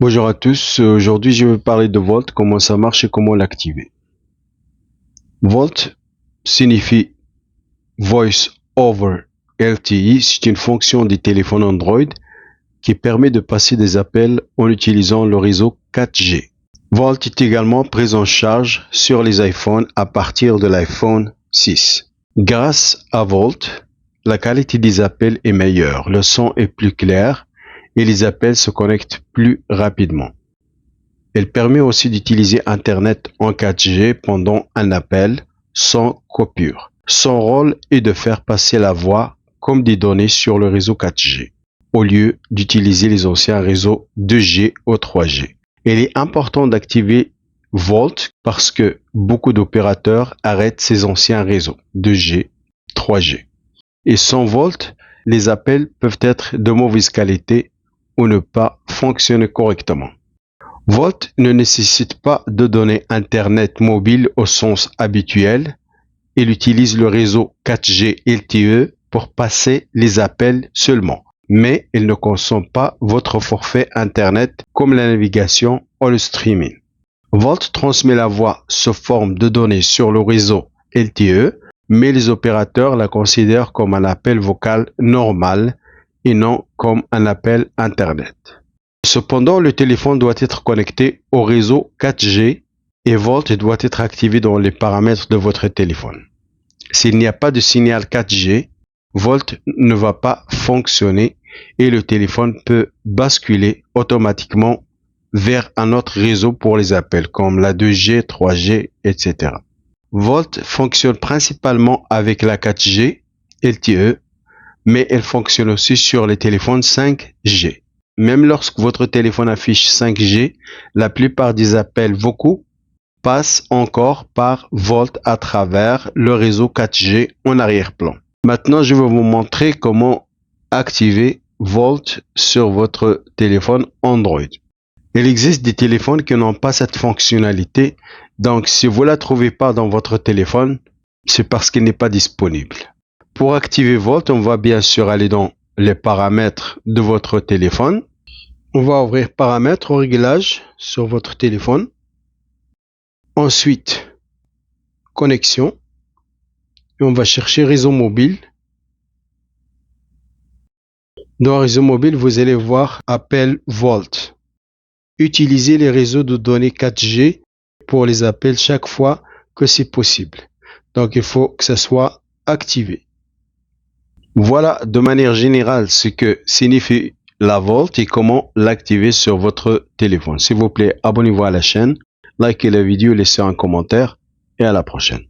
Bonjour à tous, aujourd'hui je vais parler de Volt, comment ça marche et comment l'activer. Volt signifie Voice over LTE, c'est une fonction des téléphones Android qui permet de passer des appels en utilisant le réseau 4G. Volt est également pris en charge sur les iPhones à partir de l'iPhone 6. Grâce à Volt, la qualité des appels est meilleure, le son est plus clair et les appels se connectent plus rapidement. Elle permet aussi d'utiliser Internet en 4G pendant un appel sans coupure. Son rôle est de faire passer la voix comme des données sur le réseau 4G, au lieu d'utiliser les anciens réseaux 2G ou 3G. Il est important d'activer Volt parce que beaucoup d'opérateurs arrêtent ces anciens réseaux 2G, 3G. Et sans Volt, les appels peuvent être de mauvaise qualité ou ne pas fonctionner correctement. Volt ne nécessite pas de données Internet mobile au sens habituel. Il utilise le réseau 4G LTE pour passer les appels seulement, mais il ne consomme pas votre forfait Internet comme la navigation ou le streaming. Volt transmet la voix sous forme de données sur le réseau LTE, mais les opérateurs la considèrent comme un appel vocal normal et non comme un appel Internet. Cependant, le téléphone doit être connecté au réseau 4G et Volt doit être activé dans les paramètres de votre téléphone. S'il n'y a pas de signal 4G, Volt ne va pas fonctionner et le téléphone peut basculer automatiquement vers un autre réseau pour les appels comme la 2G, 3G, etc. Volt fonctionne principalement avec la 4G LTE, mais elle fonctionne aussi sur les téléphones 5G. Même lorsque votre téléphone affiche 5G, la plupart des appels vocaux passent encore par Volt à travers le réseau 4G en arrière-plan. Maintenant, je vais vous montrer comment activer Volt sur votre téléphone Android. Il existe des téléphones qui n'ont pas cette fonctionnalité, donc si vous ne la trouvez pas dans votre téléphone, c'est parce qu'elle n'est pas disponible. Pour activer Volt, on va bien sûr aller dans les paramètres de votre téléphone. On va ouvrir paramètres ou réglages sur votre téléphone. Ensuite, connexion. Et on va chercher réseau mobile. Dans réseau mobile, vous allez voir appel Volt. Utilisez les réseaux de données 4G pour les appels chaque fois que c'est possible. Donc, il faut que ça soit activé. Voilà de manière générale ce que signifie la Volt et comment l'activer sur votre téléphone. S'il vous plaît, abonnez-vous à la chaîne, likez la vidéo, laissez un commentaire et à la prochaine.